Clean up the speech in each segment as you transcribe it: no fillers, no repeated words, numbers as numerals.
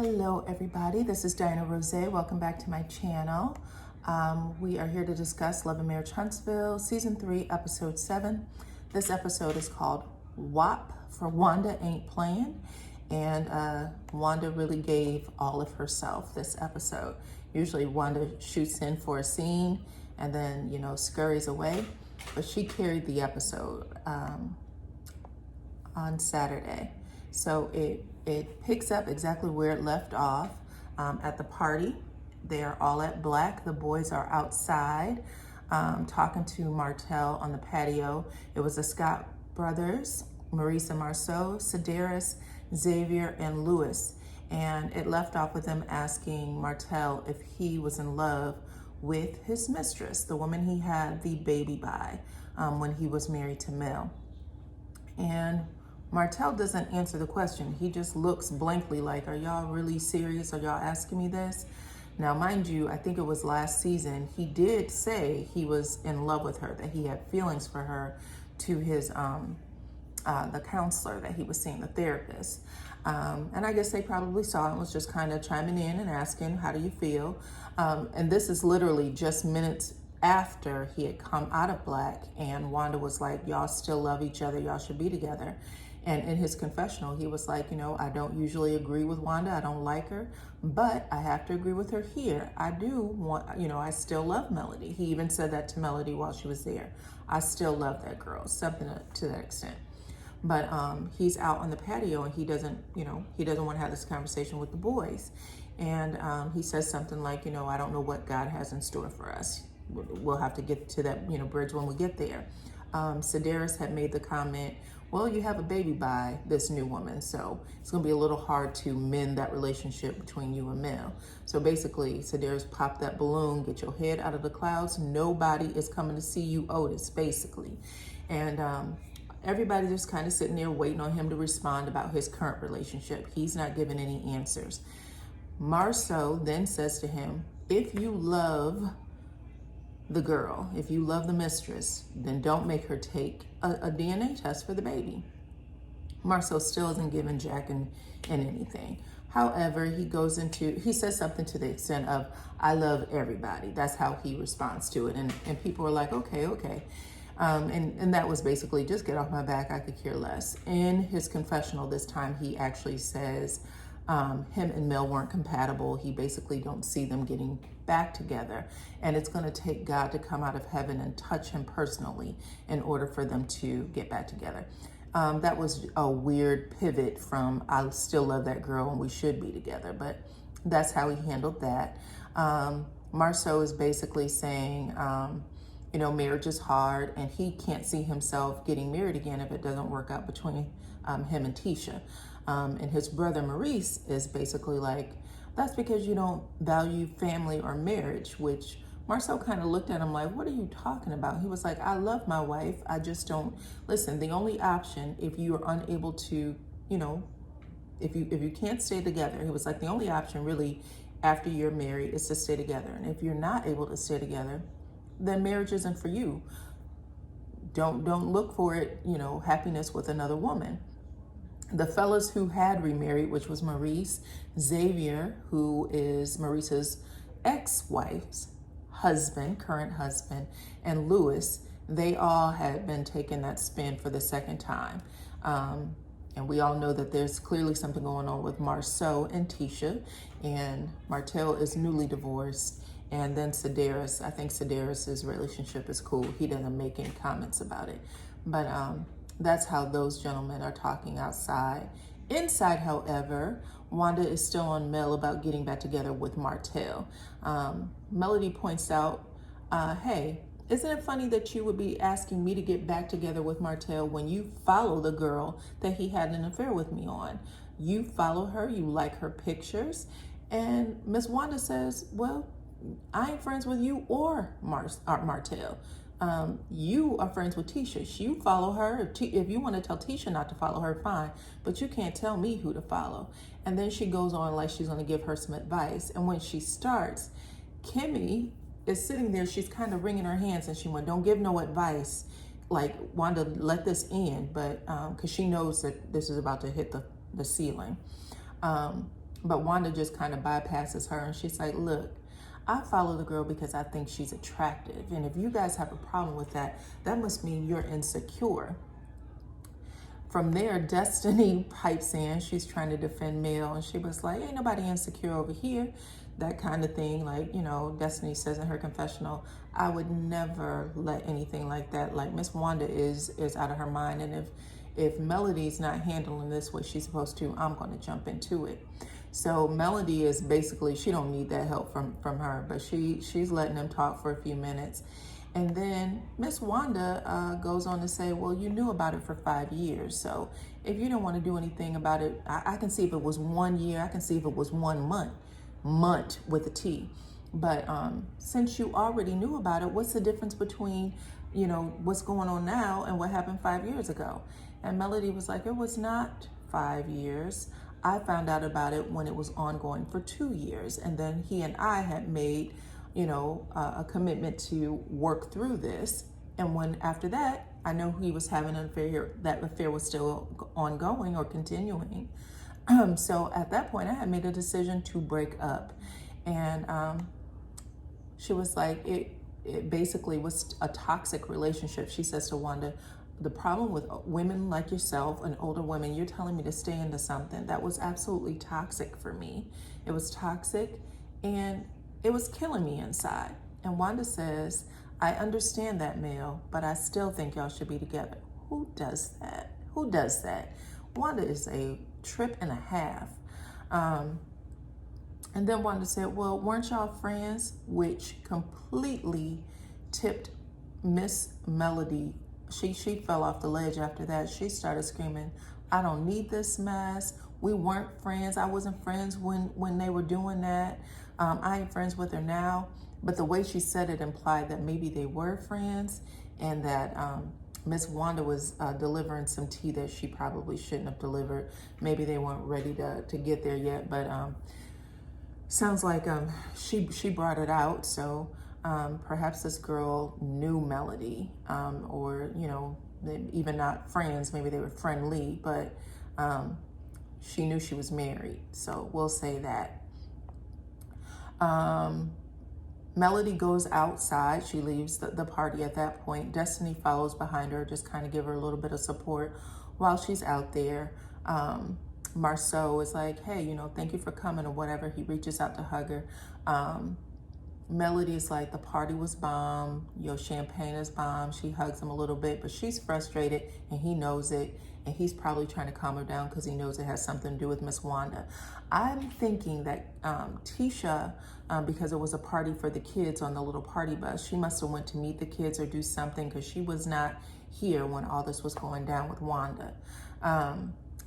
Hello everybody, this is Diana Rose. Welcome back to my channel. We are here to discuss Love and Marriage Huntsville, Season 3, Episode 7. This episode is called W.A.P for Wanda Ain't Playin'. And Wanda really gave all of herself this episode. Usually Wanda shoots in for a scene and then, scurries away. But she carried the episode on Saturday. So it picks up exactly where it left off at the party. They are all at black. The boys are outside talking to Martell on the patio. It was the Scott brothers, Maurice and Marceau, Sedaris, Xavier, and Louis. And it left off with them asking Martell if he was in love with his mistress, the woman he had the baby by when he was married to Mel. And Martell doesn't answer the question. He just looks blankly like, are y'all really serious? Are y'all asking me this? Now, mind you, I think it was last season, he did say he was in love with her, that he had feelings for her to his, the counselor that he was seeing, the therapist. And I guess they probably saw it and was just kind of chiming in and asking, how do you feel? And this is literally just minutes after he had come out of black, and Wanda was like, y'all still love each other, y'all should be together. And in his confessional, he was like, I don't usually agree with Wanda, I don't like her, but I have to agree with her here. I do want, I still love Melody. He even said that to Melody while she was there. I still love that girl, something to that extent. But he's out on the patio and he doesn't want to have this conversation with the boys. And he says something like, I don't know what God has in store for us. We'll have to get to that, bridge when we get there. Sedaris had made the comment, well, you have a baby by this new woman, so it's going to be a little hard to mend that relationship between you and Mel. So basically, Sedaris popped that balloon, get your head out of the clouds. Nobody is coming to see you, Otis, basically. And everybody just kind of sitting there waiting on him to respond about his current relationship. He's not giving any answers. Marceau then says to him, if you love the girl, if you love the mistress, then don't make her take a DNA test for the baby. Marceau still isn't giving Jack in anything. However, he says something to the extent of, I love everybody. That's how he responds to it. And people are like, okay. And that was basically, just get off my back, I could care less. In his confessional this time, he actually says him and Mel weren't compatible. He basically don't see them getting back together. And it's going to take God to come out of heaven and touch him personally in order for them to get back together. That was a weird pivot from, I still love that girl and we should be together. But that's how he handled that. Marceau is basically saying, marriage is hard and he can't see himself getting married again if it doesn't work out between him and Tisha. And his brother Maurice is basically like, that's because you don't value family or marriage, which Marceau kind of looked at him like, what are you talking about? He was like, I love my wife. I just don't, listen, the only option if you are unable to, if you can't stay together, he was like, the only option really after you're married is to stay together. And if you're not able to stay together, then marriage isn't for you. Don't look for it, happiness with another woman. The fellas who had remarried, which was Maurice, Xavier, who is Maurice's ex-wife's husband, current husband, and Louis, they all had been taking that spin for the second time. And we all know that there's clearly something going on with Marceau and Tisha, and Martell is newly divorced. And then Sedaris, I think Sedaris's relationship is cool. He doesn't make any comments about it. But that's how those gentlemen are talking outside. Inside, however, Wanda is still on Mel about getting back together with Martell. Melody points out, hey, isn't it funny that you would be asking me to get back together with Martell when you follow the girl that he had an affair with me on? You follow her, you like her pictures. And Miss Wanda says, well, I ain't friends with you or Martell. You are friends with Tisha. You follow her. If you want to tell Tisha not to follow her, fine. But you can't tell me who to follow. And then she goes on like she's going to give her some advice. And when she starts, Kimmy is sitting there. She's kind of wringing her hands. And she went, don't give no advice. Like, Wanda, let this end. But because she knows that this is about to hit the ceiling. But Wanda just kind of bypasses her, and she's like, look, I follow the girl because I think she's attractive. And if you guys have a problem with that, that must mean you're insecure. From there, Destiny pipes in. She's trying to defend Mel, and she was like, ain't nobody insecure over here. That kind of thing. Like, you know, Destiny says in her confessional, I would never let anything like that. Like, Miss Wanda is out of her mind. And if Melody's not handling this what she's supposed to, I'm going to jump into it. So Melody is basically, she don't need that help from her, but she's letting them talk for a few minutes. And then Miss Wanda goes on to say, well, you knew about it for 5 years. So if you don't want to do anything about it, I can see if it was 1 year. I can see if it was 1 month with a T. But since you already knew about it, what's the difference between, you know, what's going on now and what happened 5 years ago? And Melody was like, it was not 5 years. I found out about it when it was ongoing for 2 years. And then he and I had made, you know, a commitment to work through this. And when after that, I know he was having an affair, that affair was still ongoing or continuing. So at that point, I had made a decision to break up. And she was like, it basically was a toxic relationship. She says to Wanda, the problem with women like yourself and older women, you're telling me to stay into something that was absolutely toxic for me. It was toxic and it was killing me inside. And Wanda says, I understand that, Mel, but I still think y'all should be together. Who does that? Who does that? Wanda is a trip and a half. And then Wanda said, well, weren't y'all friends? Which completely tipped Miss Melody. She fell off the ledge after that. She started screaming, I don't need this mess. We weren't friends. I wasn't friends when they were doing that. I ain't friends with her now. But the way she said it implied that maybe they were friends and that Miss Wanda was delivering some tea that she probably shouldn't have delivered. Maybe they weren't ready to get there yet, but sounds like she brought it out. So perhaps this girl knew Melody, or, you know, even not friends, maybe they were friendly, but she knew she was married. So we'll say that. Melody goes outside. She leaves the party at that point. Destiny follows behind her, just kind of give her a little bit of support while she's out there. Marceau is like, hey, you know, thank you for coming or whatever. He reaches out to hug her. Melody is like, the party was bomb. Your champagne is bomb. She hugs him a little bit, but she's frustrated and he knows it. And he's probably trying to calm her down because he knows it has something to do with Miss Wanda. I'm thinking that Tisha, because it was a party for the kids on the little party bus, she must have went to meet the kids or do something because she was not here when all this was going down with Wanda.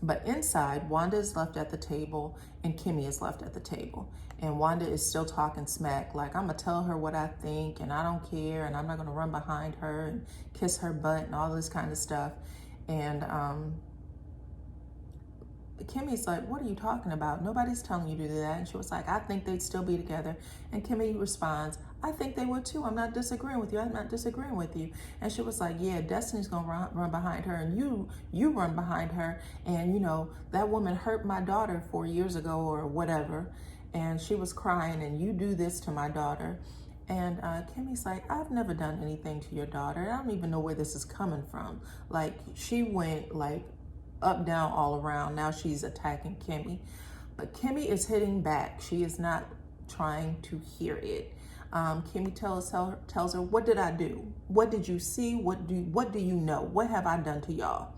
But inside, Wanda is left at the table and Kimmy is left at the table. And Wanda is still talking smack, like, I'm going to tell her what I think and I don't care and I'm not going to run behind her and kiss her butt and all this kind of stuff. And Kimmy's like, what are you talking about? Nobody's telling you to do that. And she was like, I think they'd still be together. And Kimmy responds, I think they would too. I'm not disagreeing with you. I'm not disagreeing with you. And she was like, yeah, Destiny's going to run behind her and you run behind her. And, you know, that woman hurt my daughter 4 years ago or whatever. And she was crying and you do this to my daughter. And Kimmy's like, I've never done anything to your daughter. I don't even know where this is coming from. Like, she went like up, down, all around. Now she's attacking Kimmy. But Kimmy is hitting back. She is not trying to hear it. Kimmy tells her, what did I do? What did you see? What do you know? What have I done to y'all?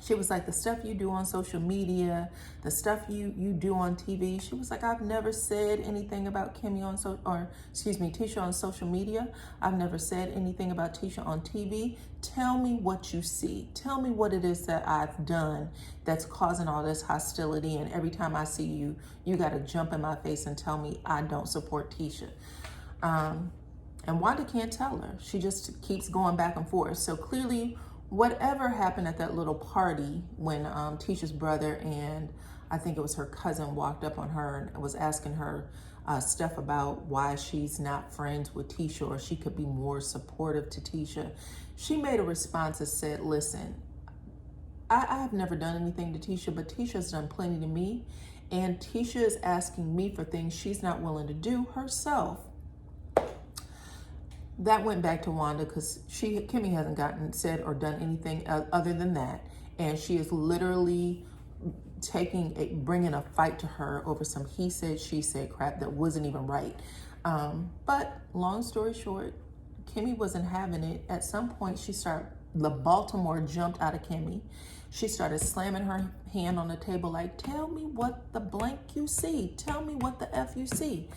She was like, the stuff you do on social media, the stuff you do on TV. She was like, I've never said anything about Tisha on social media. I've never said anything about Tisha on TV. Tell me what you see. Tell me what it is that I've done that's causing all this hostility. And every time I see you, you got to jump in my face and tell me I don't support Tisha. And Wanda can't tell her. She just keeps going back and forth. So clearly, whatever happened at that little party when Tisha's brother and I think it was her cousin walked up on her and was asking her stuff about why she's not friends with Tisha or she could be more supportive to Tisha, she made a response that said, listen, I have never done anything to Tisha, but Tisha's done plenty to me. And Tisha is asking me for things she's not willing to do herself. That went back to Wanda because Kimmy hasn't said or done anything other than that. And she is literally bringing a fight to her over some he said, she said crap that wasn't even right. But long story short, Kimmy wasn't having it. At some point, the Baltimore jumped out of Kimmy. She started slamming her hand on the table like, tell me what the blank you see. Tell me what the F you see.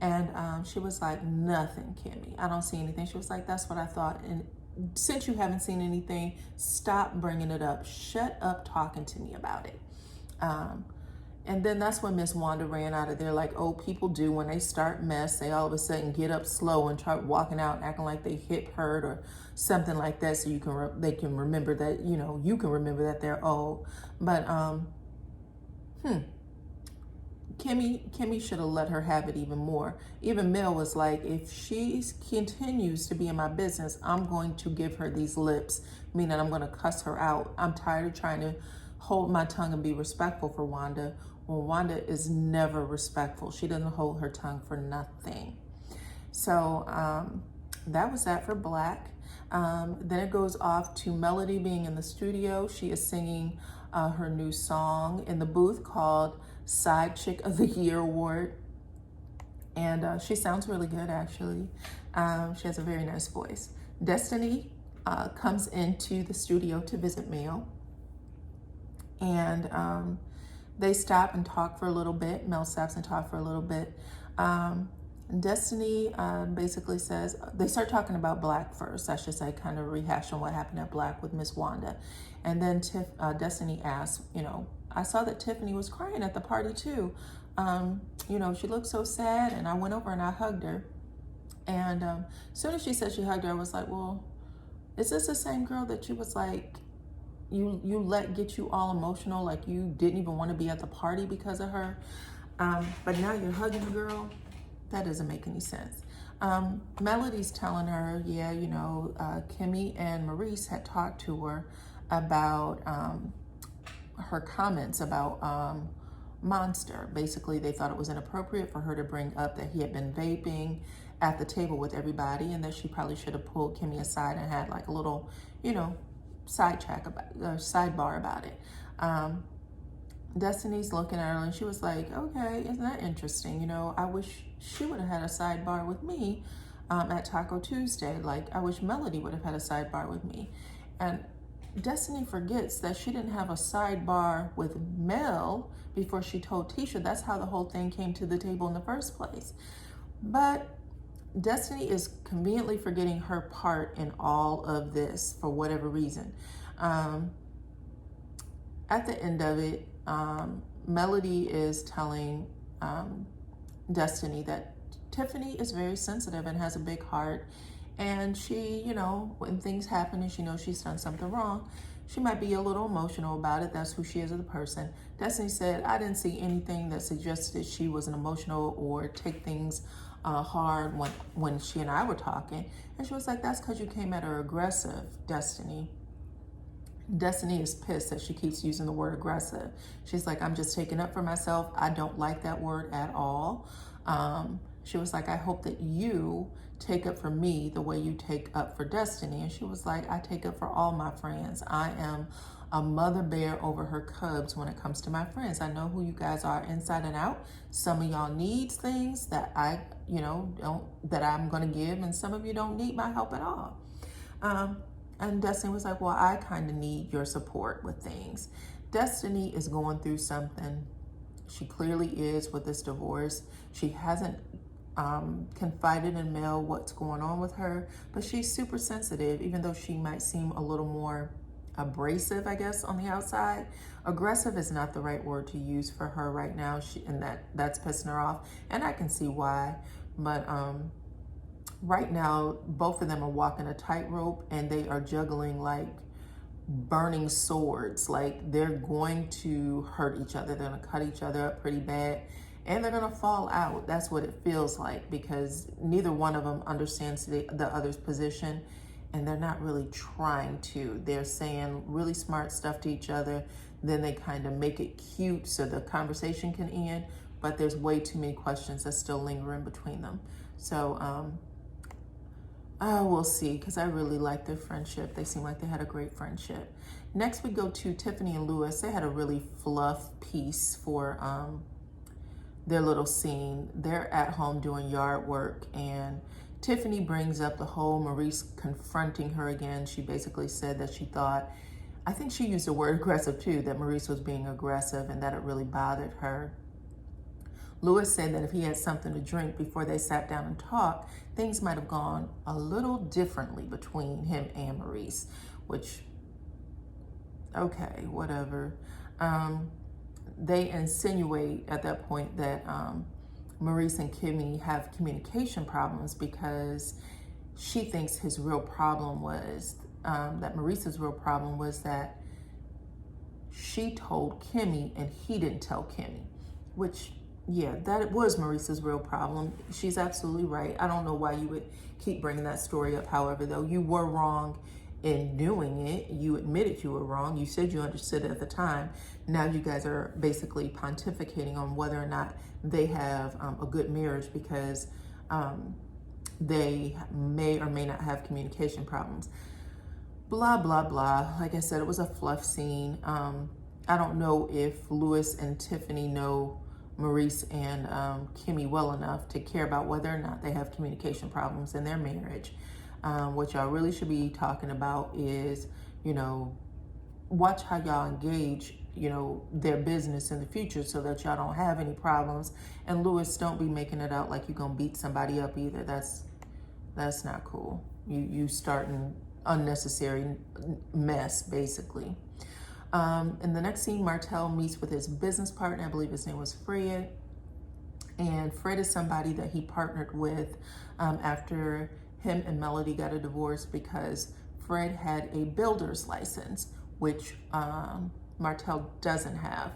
And she was like, nothing, Kimmy. I don't see anything. She was like, that's what I thought. And since you haven't seen anything, stop bringing it up. Shut up talking to me about it. And then that's when Miss Wanda ran out of there like old people do when they start mess. They all of a sudden get up slow and start walking out and acting like they hip hurt or something like that, so they can remember that, you can remember that they're old. But Kimmy should have let her have it even more. Even Mel was like, if she continues to be in my business, I'm going to give her these lips, meaning I'm going to cuss her out. I'm tired of trying to hold my tongue and be respectful for Wanda. Well, Wanda is never respectful. She doesn't hold her tongue for nothing. So that was that for Black. Then it goes off to Melody being in the studio. She is singing her new song in the booth called Side Chick of the Year Award. And she sounds really good, actually. She has a very nice voice. Destiny comes into the studio to visit Mel. And they stop and talk for a little bit. Mel stops and talk for a little bit. Destiny basically says, they start talking about Black first, I should say, kind of rehash on what happened at Black with Miss Wanda. And then Destiny asks, I saw that Tiffany was crying at the party too. She looked so sad, and I went over and I hugged her. And as soon as she said she hugged her, I was like, well, is this the same girl that you was like, you let get you all emotional, like you didn't even want to be at the party because of her? But now you're hugging the girl? That doesn't make any sense. Melody's telling her, Kimmy and Maurice had talked to her about her comments about Monster. Basically, they thought it was inappropriate for her to bring up that he had been vaping at the table with everybody, and that she probably should have pulled Kimmy aside and had like a little, sidebar about it. Destiny's looking at her and she was like, okay, isn't that interesting? I wish she would have had a sidebar with me at Taco Tuesday. Like, I wish Melody would have had a sidebar with me. And Destiny forgets that she didn't have a sidebar with Mel before she told Tisha. That's how the whole thing came to the table in the first place. But Destiny is conveniently forgetting her part in all of this for whatever reason. At the end of it, Melody is telling Destiny that Tiffany is very sensitive and has a big heart. And she, when things happen and she knows she's done something wrong, she might be a little emotional about it. That's who she is as a person. Destiny said, I didn't see anything that suggested she was an emotional or take things hard when she and I were talking. And she was like, that's because you came at her aggressive, Destiny. Destiny is pissed that she keeps using the word aggressive. She's like, I'm just taking up for myself. I don't like that word at all. She was like, I hope that you take up for me the way you take up for Destiny. And she was like, I take up for all my friends. I am a mother bear over her cubs when it comes to my friends. I know who you guys are inside and out. Some of y'all need things that that I'm going to give, and some of you don't need my help at all. And Destiny was like, well, I kind of need your support with things. Destiny is going through something. She clearly is with this divorce. She hasn't confided in Mel what's going on with her, but she's super sensitive, even though she might seem a little more abrasive, I guess, on the outside. Aggressive is not the right word to use for her right now, and that's pissing her off, and I can see why. But right now, both of them are walking a tightrope, and they are juggling like burning swords. Like, they're going to hurt each other. They're going to cut each other up pretty bad, and they're going to fall out. That's what it feels like, because neither one of them understands the other's position, and they're not really trying to. They're saying really smart stuff to each other. then they kind of make it cute so the conversation can end, but there's way too many questions that still linger in between them. So we'll see, because I really like their friendship. They seem like they had a great friendship. Next, we go to Tiffany and Lewis. They had a really fluff piece for their little scene. They're at home doing yard work, and Tiffany brings up the whole Maurice confronting her again. She basically said that she thought, I think she used the word aggressive too, that Maurice was being aggressive and that it really bothered her. Lewis said that if he had something to drink before they sat down and talked, things might have gone a little differently between him and Maurice, which, okay, whatever. They insinuate at that point that Maurice and Kimmy have communication problems, because she thinks his real problem was, that Maurice's real problem was that she told Kimmy and he didn't tell Kimmy, which, yeah, that was Maurice's real problem. She's absolutely right. I don't know why you would keep bringing that story up. However, though, you were wrong in doing it. You admitted you were wrong. You said you understood it at the time. Now you guys are basically pontificating on whether or not they have a good marriage, because they may or may not have communication problems. Blah, blah, blah. Like I said, it was a fluff scene. I don't know if Lewis and Tiffany know Maurice and Kimmy well enough to care about whether or not they have communication problems in their marriage. What y'all really should be talking about is, watch how y'all engage, their business in the future, so that y'all don't have any problems. And Lewis, don't be making it out like you're gonna beat somebody up either. That's not cool. You starting unnecessary mess, basically. In the next scene, Martell meets with his business partner. I believe his name was Fred. And Fred is somebody that he partnered with after him and Melody got a divorce, because Fred had a builder's license, which Martell doesn't have.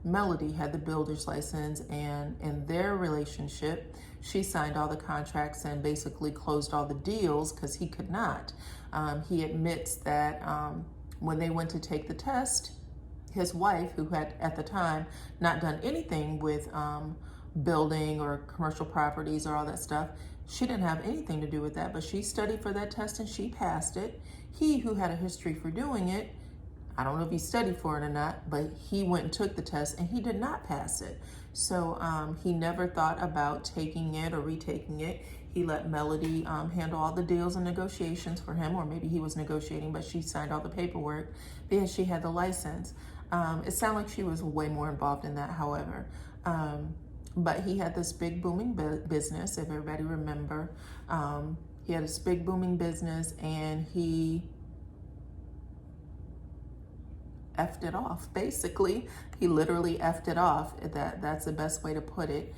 Melody had the builder's license, and in their relationship, she signed all the contracts and basically closed all the deals because he could not. He admits that when they went to take the test, his wife, who had at the time not done anything with building or commercial properties or all that stuff, she didn't have anything to do with that, but she studied for that test and she passed it. He, who had a history for doing it, I don't know if he studied for it or not, but he went and took the test and he did not pass it. So he never thought about taking it or retaking it. He let Melody handle all the deals and negotiations for him, or maybe he was negotiating, but she signed all the paperwork because she had the license. It sounded like she was way more involved in that, however. But he had this big booming business, if everybody remember. He had this big booming business, and he effed it off, basically. He literally effed it off. That's the best way to put it.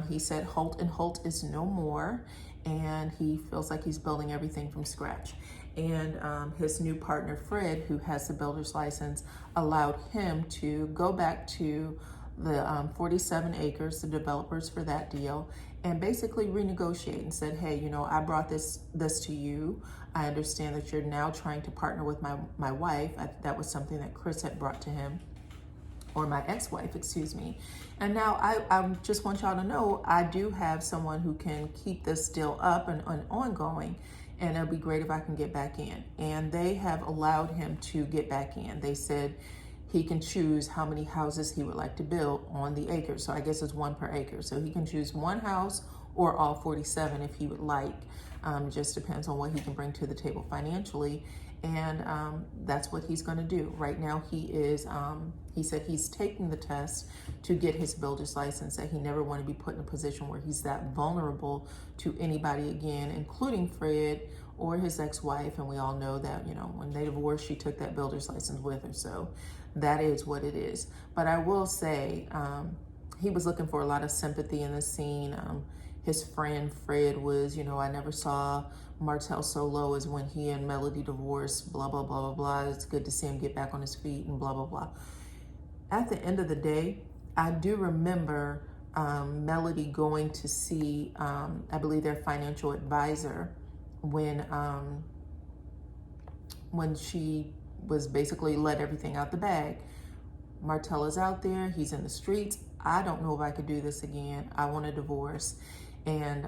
He said Holt and Holt is no more, and he feels like he's building everything from scratch. And his new partner, Fred, who has the builder's license, allowed him to go back to the 47 acres, the developers for that deal, and basically renegotiate and said, hey, I brought this to you. I understand that you're now trying to partner with my wife. That was something that Chris had brought to him, or my ex-wife, excuse me. And now I just want y'all to know, I do have someone who can keep this deal up and ongoing, and it'll be great if I can get back in. And they have allowed him to get back in. They said he can choose how many houses he would like to build on the acres. So I guess it's one per acre. So he can choose one house or all 47 if he would like. It just depends on what he can bring to the table financially. And that's what he's gonna do. Right now he said he's taking the test to get his builder's license, that he never wanna be put in a position where he's that vulnerable to anybody again, including Fred or his ex-wife. And we all know that, when they divorced, she took that builder's license with her. So that is what it is. But I will say, he was looking for a lot of sympathy in this scene. His friend Fred was, I never saw Martell so low as when he and Melody divorced, blah, blah, blah, blah, blah. It's good to see him get back on his feet and blah, blah, blah. At the end of the day, I do remember Melody going to see, I believe, their financial advisor when she was basically let everything out the bag. Martell is out there. He's in the streets. I don't know if I could do this again. I want a divorce. And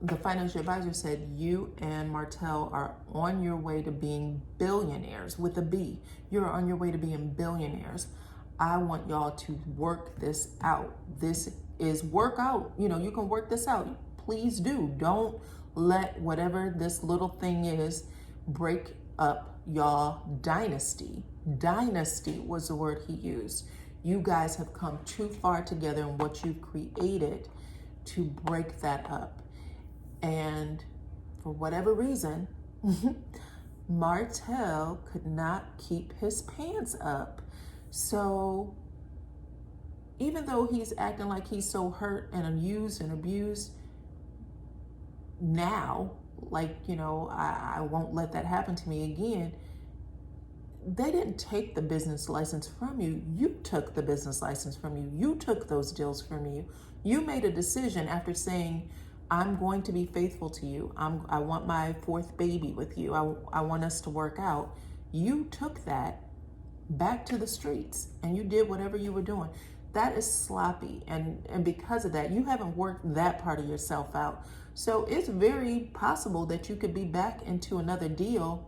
the financial advisor said, you and Martell are on your way to being billionaires with a B. You're on your way to being billionaires. I want y'all to work this out. This is work out. You know, you can work this out. Please do. Don't let whatever this little thing is break up y'all dynasty. Dynasty was the word he used. You guys have come too far together in what you've created to break that up. And for whatever reason, Martell could not keep his pants up. So even though he's acting like he's so hurt and used and abused now, like, you know, I won't let that happen to me again. They didn't take the business license from you. You took the business license from you. You took those deals from you. You made a decision after saying, I'm going to be faithful to you. I want my fourth baby with you. I want us to work out. You took that back to the streets and you did whatever you were doing. That is sloppy. And because of that, you haven't worked that part of yourself out. So it's very possible that you could be back into another deal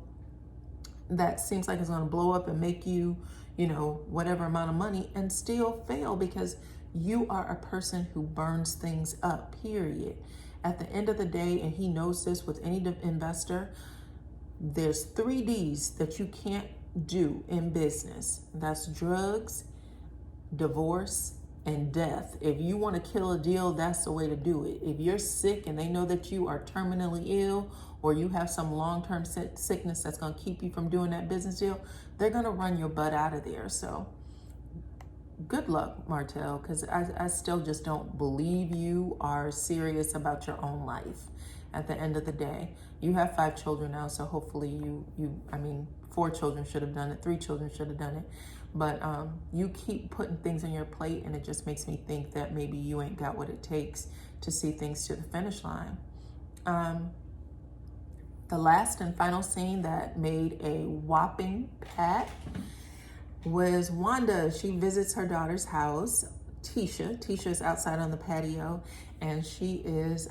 that seems like it's going to blow up and make you, you know, whatever amount of money and still fail because you are a person who burns things up, period. At the end of the day, and he knows this with any investor, there's 3 Ds that you can't do in business. That's drugs, divorce, and death. If you want to kill a deal, that's the way to do it. If you're sick and they know that you are terminally ill or you have some long-term sickness that's going to keep you from doing that business deal, they're going to run your butt out of there. So good luck, Martell, because I still just don't believe you are serious about your own life. At the end of the day, you have 5 children now, so hopefully I mean, 4 children should have done it, 3 children should have done it. But you keep putting things on your plate, and it just makes me think that maybe you ain't got what it takes to see things to the finish line. The last and final scene that made a whopping pat was Wanda. She visits her daughter's house, Tisha. Tisha is outside on the patio, and she is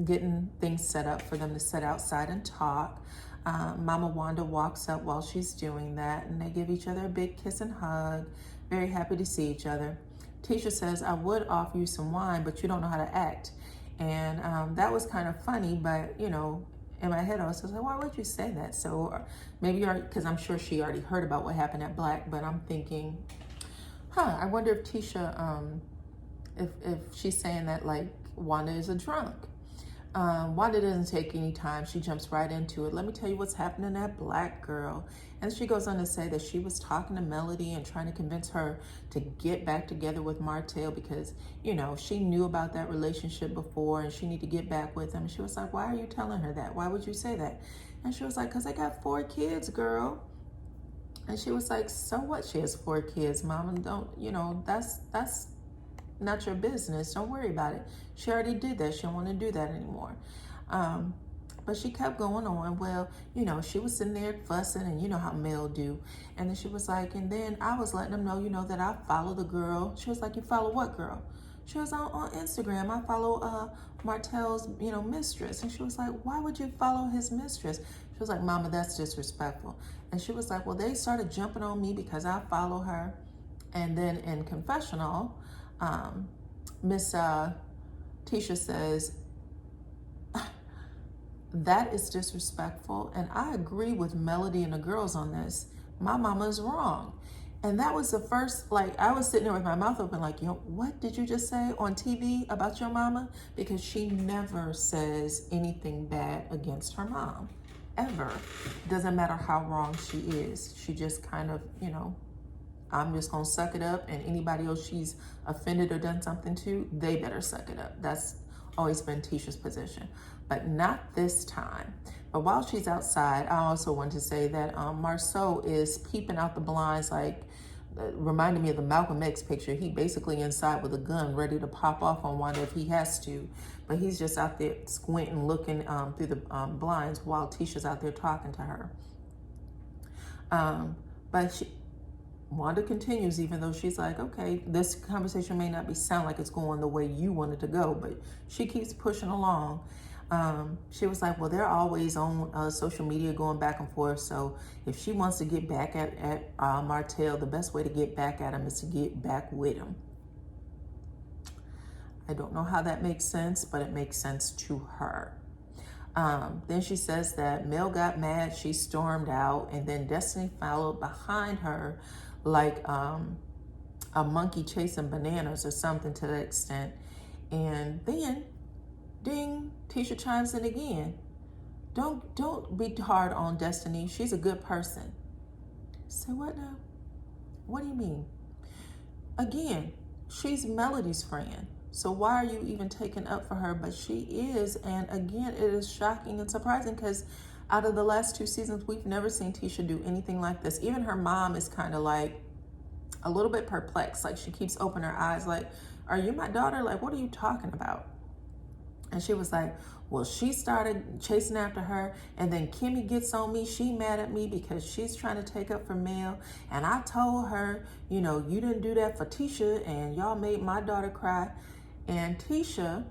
getting things set up for them to sit outside and talk. Mama Wanda walks up while she's doing that, and they give each other a big kiss and hug, very happy to see each other. Tisha says, I would offer you some wine, but you don't know how to act. And that was kind of funny, but, you know, in my head, I was like, why would you say that? So maybe, because I'm sure she already heard about what happened at Black, but I'm thinking, I wonder if Tisha, if she's saying that like Wanda is a drunk. Wanda doesn't take any time. She jumps right into it. Let me tell you what's happening at Black, girl. And she goes on to say that she was talking to Melody and trying to convince her to get back together with Martell because, you know, she knew about that relationship before and she needed to get back with him. She was like, why are you telling her that? Why would you say that? And she was like, because I got 4 kids, girl. And she was like, so what? She has 4 kids, Mama. Don't, you know, that's not your business. Don't worry about it. She already did that. She don't want to do that anymore. But she kept going on. Well, you know, she was sitting there fussing, and you know how male do. And then she was like, and then I was letting them know, you know, that I follow the girl. She was like, you follow what girl? She was on Instagram. I follow Martell's, you know, mistress. And she was like, why would you follow his mistress? She was like, Mama, that's disrespectful. And she was like, well, they started jumping on me because I follow her. And then in confessional, Miss Tisha says, that is disrespectful. And I agree with Melody and the girls on this. My mama is wrong. And that was the first, like, I was sitting there with my mouth open like, you know, what did you just say on TV about your mama? Because she never says anything bad against her mom, ever. Doesn't matter how wrong she is. She just kind of, you know, I'm just gonna suck it up, and anybody else she's offended or done something to, they better suck it up. That's always been Tisha's position, but not this time. But while she's outside, I also want to say that Marceau is peeping out the blinds, like reminding me of the Malcolm X picture. He basically inside with a gun ready to pop off on Wanda if he has to, but he's just out there squinting, looking through the blinds while Tisha's out there talking to her. But Wanda continues, even though she's like, okay, this conversation may not sound like it's going the way you wanted to go, but she keeps pushing along. She was like, well, they're always on social media going back and forth. So if she wants to get back at Martell, the best way to get back at him is to get back with him. I don't know how that makes sense, but it makes sense to her. Then she says that Mel got mad, she stormed out, and then Destiny followed behind her like a monkey chasing bananas or something to that extent. And then, ding, Tisha chimes in again. Don't be hard on Destiny. She's a good person. Say what now? What do you mean? Again, she's Melody's friend. So why are you even taking up for her? But she is, and again, it is shocking and surprising because out of the last 2 seasons, we've never seen Tisha do anything like this. Even her mom is kind of like a little bit perplexed. Like she keeps opening her eyes like, are you my daughter? Like, what are you talking about? And she was like, well, she started chasing after her, and then Kimmy gets on me. She mad at me because she's trying to take up for Mel. And I told her, you know, you didn't do that for Tisha, and y'all made my daughter cry. And Tisha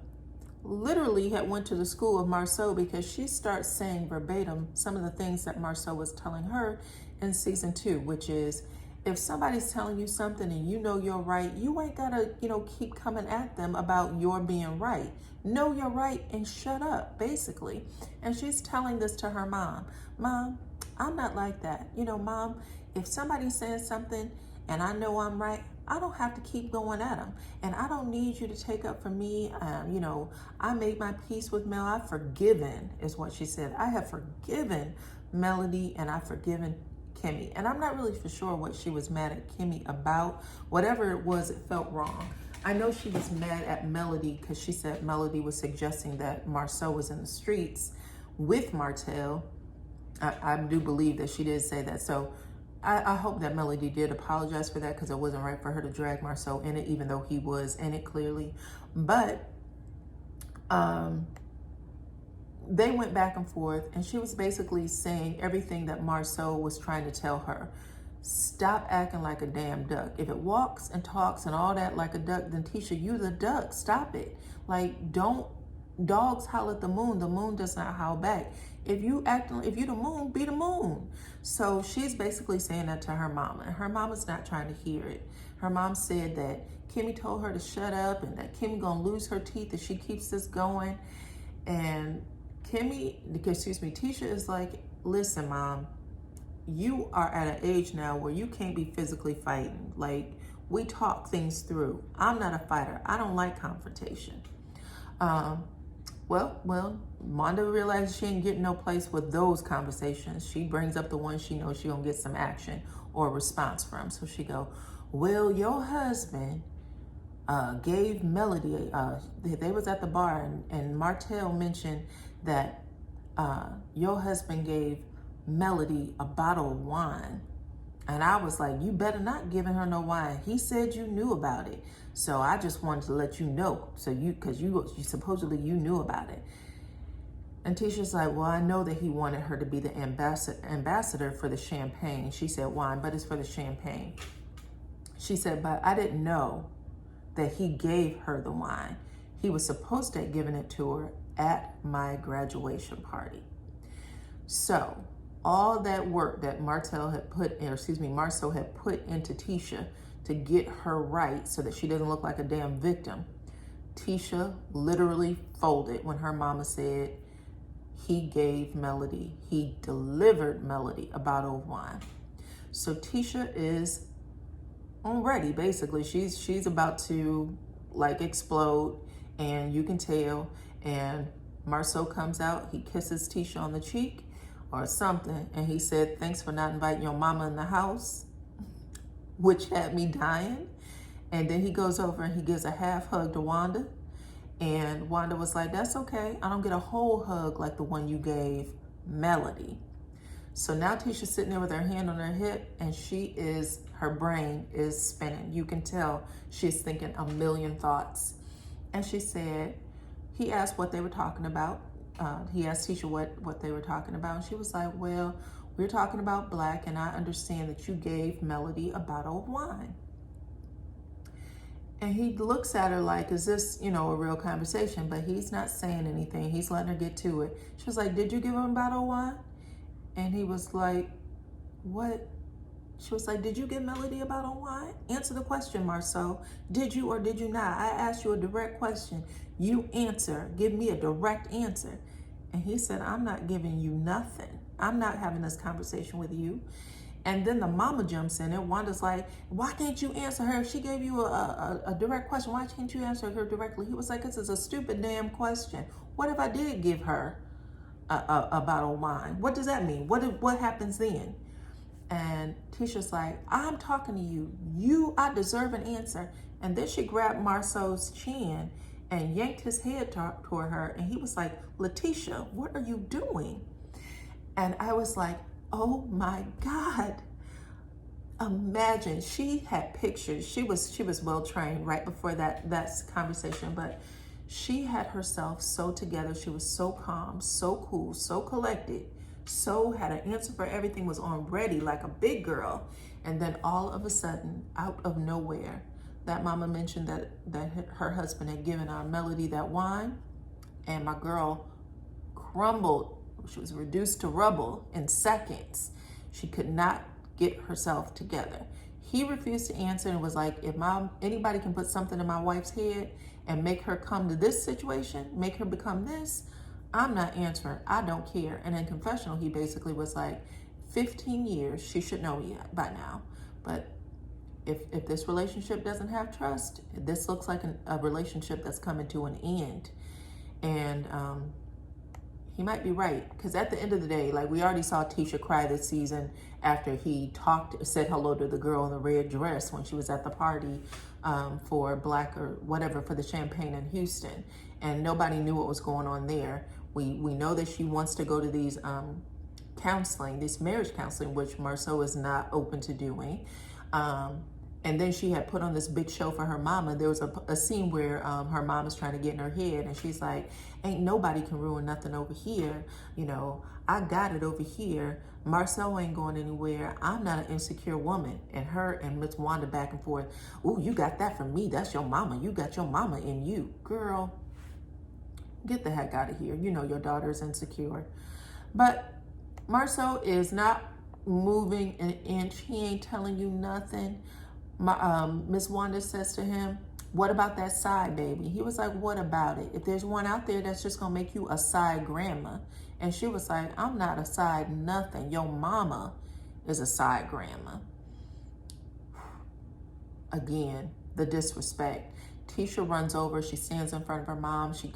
literally had went to the school of Marceau because she starts saying verbatim some of the things that Marceau was telling her in season 2, which is, if somebody's telling you something and you know you're right, you ain't gotta, keep coming at them about your being right. Know you're right and shut up, basically. And she's telling this to her mom. Mom, I'm not like that. Mom, if somebody's saying something and I know I'm right, I don't have to keep going at them. And I don't need you to take up for me. I made my peace with Mel. I've forgiven, is what she said. I have forgiven Melody and I've forgiven Kimmy. And I'm not really for sure what she was mad at Kimmy about. Whatever it was, it felt wrong. I know she was mad at Melody because she said Melody was suggesting that Marceau was in the streets with Martell. I do believe that she did say that. So I hope that Melody did apologize for that because it wasn't right for her to drag Marceau in it, even though he was in it clearly. But they went back and forth, and she was basically saying everything that Marceau was trying to tell her. Stop acting like a damn duck. If it walks and talks and all that like a duck, then Tisha, you the duck. Stop it. Like, don't. Dogs howl at the moon does not howl back. If you the moon, be the moon. So she's basically saying that to her mama, and her mama's not trying to hear it. Her mom said that Kimmy told her to shut up and that Kimmy gonna lose her teeth if she keeps this going. And Tisha is like, listen, Mom, you are at an age now where you can't be physically fighting. Like, we talk things through. I'm not a fighter. I don't like confrontation. Well, Wanda realizes she ain't getting no place with those conversations. She brings up the one she knows she gonna get some action or response from. So she go, well, your husband gave Melody, they was at the bar and Martell mentioned that your husband gave Melody a bottle of wine. And I was like, you better not giving her no wine. He said you knew about it. So I just wanted to let you know. So because you supposedly you knew about it. And Tisha's like, well, I know that he wanted her to be the ambassador for the champagne. She said wine, but it's for the champagne. She said, but I didn't know that he gave her the wine. He was supposed to have given it to her at my graduation party. So all that work that Marceau had put into Tisha to get her right so that she doesn't look like a damn victim, Tisha literally folded when her mama said he delivered Melody a bottle of wine. So Tisha is ready, basically. She's about to like explode, and you can tell. And Marceau comes out, he kisses Tisha on the cheek or something, and he said, thanks for not inviting your mama in the house, which had me dying. And then he goes over and he gives a half hug to Wanda, and Wanda was like, that's okay, I don't get a whole hug like the one you gave Melody. So now Tisha's sitting there with her hand on her hip, and her brain is spinning. You can tell she's thinking a million thoughts. And she said, he asked what they were talking about. He asked Tisha what they were talking about. And she was like, well, We're talking about Black, and I understand that you gave Melody a bottle of wine. And he looks at her like, is this, a real conversation? But he's not saying anything. He's letting her get to it. She was like, did you give him a bottle of wine? And he was like, what? She was like, did you give Melody a bottle of wine? Answer the question, Marceau. Did you or did you not? I asked you a direct question. You answer. Give me a direct answer. And he said, I'm not giving you nothing. I'm not having this conversation with you. And then the mama jumps in and Wanda's like, why can't you answer her? If she gave you a direct question, why can't you answer her directly? He was like, this is a stupid damn question. What if I did give her a bottle of wine? What does that mean? What happens then? And Tisha's like, I'm talking to you. I deserve an answer. And then she grabbed Marceau's chin and yanked his head toward her. And he was like, Letitia, what are you doing? And I was like, oh my God. Imagine, she had pictures. She was well trained right before that conversation, but she had herself so together. She was so calm, so cool, so collected, so had an answer for everything, was on ready like a big girl. And then all of a sudden, out of nowhere, that mama mentioned that her husband had given our Melody that wine, and my girl crumbled. She was reduced to rubble in seconds. She could not get herself together. He refused to answer and was like, if anybody can put something in my wife's head and make her come to this situation, make her become this, I'm not answering. I don't care. And in confessional, he basically was like, 15 years, she should know me by now. But if this relationship doesn't have trust, this looks like a relationship that's coming to an end. And he might be right, because at the end of the day, like, we already saw Tisha cry this season after he said hello to the girl in the red dress when she was at the party for Black or whatever, for the champagne in Houston, and nobody knew what was going on there. We know that she wants to go to these counseling, this marriage counseling, which Marceau is not open to doing. And then she had put on this big show for her mama. There was a scene where her mom is trying to get in her head, and she's like, ain't nobody can ruin nothing over here. I got it over here. Marceau ain't going anywhere. I'm not an insecure woman. And her and Miss Wanda back and forth. Ooh, you got that from me. That's your mama. You got your mama in you. Girl, get the heck out of here. You know your daughter's insecure. But Marceau is not moving an inch. He ain't telling you nothing. Miss Wanda says to him, what about that side baby? He was like, what about it? If there's one out there that's just gonna make you a side grandma. And she was like, I'm not a side nothing. Your mama is a side grandma. Again, the disrespect. Tisha runs over, she stands in front of her mom. She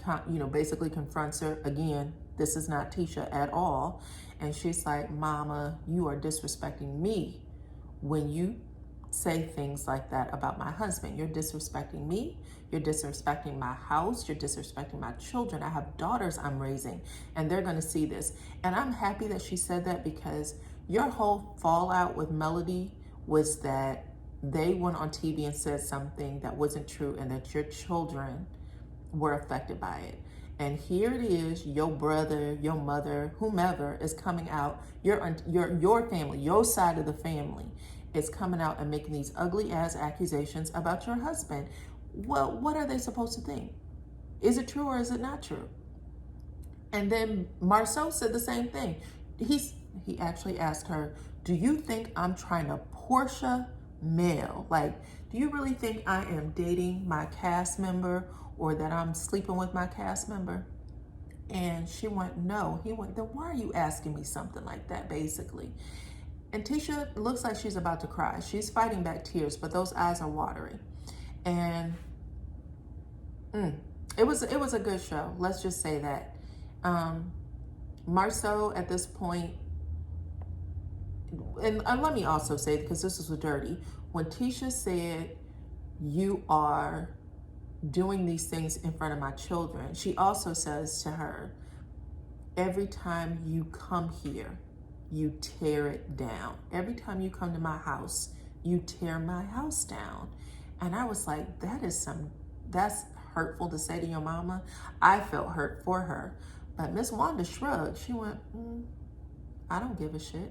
basically confronts her. Again, this is not Tisha at all. And she's like, Mama, you are disrespecting me when you say things like that about my husband. You're disrespecting me. You're disrespecting my house. You're disrespecting my children. I have daughters I'm raising, and they're going to see this. And I'm happy that she said that, because your whole fallout with Melody was that they went on TV and said something that wasn't true, and that your children were affected by it. And here it is, your brother, your mother, whomever is coming out, your family, your side of the family is coming out and making these ugly ass accusations about your husband. Well, what are they supposed to think? Is it true or is it not true? And then Marceau said the same thing. He actually asked her, do you think I'm trying to Portia Mel? Like, do you really think I am dating my cast member, or that I'm sleeping with my cast member? And she went, no. He went, then why are you asking me something like that, basically? And Tisha looks like she's about to cry. She's fighting back tears, but those eyes are watery. And it was a good show. Let's just say that. Marceau at this point, and let me also say, because this was dirty, when Tisha said, you are doing these things in front of my children, she also says to her, every time you come here, you tear it down. Every time you come to my house, you tear my house down. And I was like, that's hurtful to say to your mama. I felt hurt for her. But Miss Wanda shrugged. She went, I don't give a shit.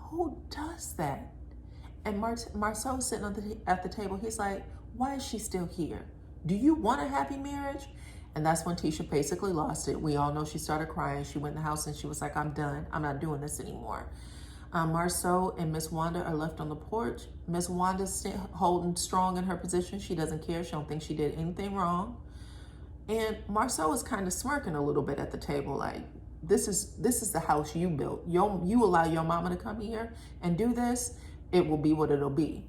who does that? And Marceau's sitting at the table. He's like, why is she still here? Do you want a happy marriage? And that's when Tisha basically lost it. We all know she started crying. She went in the house and she was like, I'm done. I'm not doing this anymore. Marceau and Miss Wanda are left on the porch. Miss Wanda's holding strong in her position. She doesn't care. She don't think she did anything wrong. And Marceau is kind of smirking a little bit at the table, like, this is the house you built. You allow your mama to come here and do this, it will be what it'll be.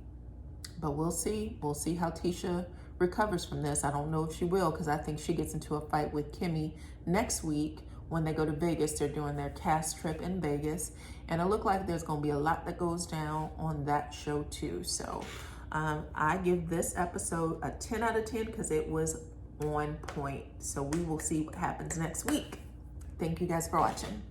But we'll see. We'll see how Tisha recovers from this. I don't know if she will, because I think she gets into a fight with Kimmy next week when they go to Vegas. They're doing their cast trip in Vegas. And it looked like there's going to be a lot that goes down on that show too. So I give this episode a 10 out of 10 because it was on point. So we will see what happens next week. Thank you guys for watching.